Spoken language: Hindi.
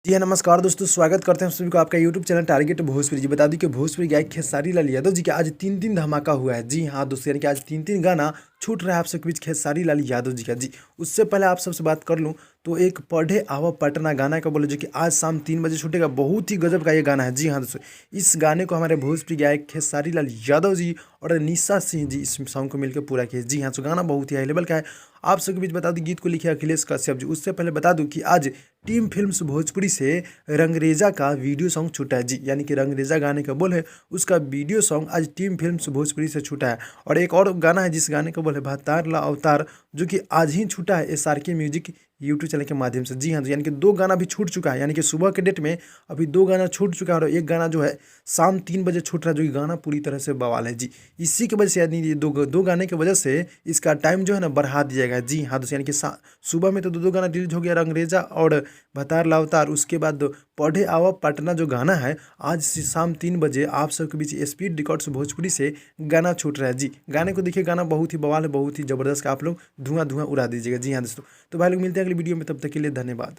जी हाँ, नमस्कार दोस्तों, स्वागत करते हैं आप सभी को आपका यूट्यूब चैनल टारगेट भोजपुरी। जी बता दूं कि भोजपुरी गायक खेसारी लाल यादव जी का आज 3-3 धमाका हुआ है। जी हाँ दोस्तों, यानी कि आज 3-3 गाना छूट रहा है आप सबके बीच खेसारी लाल यादव जी का। जी, उससे पहले आप सबसे बात कर लूँ तो एक पढ़े आवा पटना गाना का बोले जो कि आज शाम 3 बजे छूटेगा। बहुत ही गजब का ये गाना है। जी हाँ दोस्तों, इस गाने को हमारे भोजपुरी गायक खेसारी लाल यादव जी और निशा सिंह जी इस सॉन्ग को मिलकर पूरा किया। जी हाँ, तो गाना बहुत ही हाई लेवल का है। आप सबके बीच बता दूं गीत को लिखे अखिलेश कश्यप जी। उससे पहले बता दूं कि आज टीम फिल्म्स भोजपुरी से रंगरेजा का वीडियो सॉन्ग छूटा है। जी, यानी कि रंगरेजा गाने का बोल है उसका वीडियो सॉन्ग आज टीम फिल्म्स भोजपुरी से छूटा है। और एक और गाना है जिस गाने का बोल है भतार ला अवतार, जो कि आज ही छूटा है SRK म्यूजिक यूट्यूब चैनल के माध्यम से। जी हाँ, तो यानी कि 2 गाना भी छूट चुका है। यानी कि सुबह के डेट में अभी 2 गाना छूट चुका है और एक गाना जो है शाम 3 बजे छूट रहा है, जो कि गाना पूरी तरह से बवाल है। जी, इसी की वजह से, यानी ये दो गाने की वजह से इसका टाइम जो है ना बढ़ा दिया गया है। जी हाँ दोस्तों, यानी कि सुबह में तो 2-2 गाना रिलीज हो गया, रंगरेजा और भतार लावतार। उसके बाद पढ़े आवा पटना जो गाना है आज शाम 3 बजे आप सबके बीच स्पीड रिकॉर्ड्स भोजपुरी से गाना छूट रहा है। जी, गाने को देखिए, गाना बहुत ही बवाल है, बहुत ही ज़बरदस्त। आप लोग धुआं धुआं उड़ा दीजिएगा। जी हाँ दोस्तों, तो भाई लोग मिलते हैं अगली वीडियो में, तब तक के लिए धन्यवाद।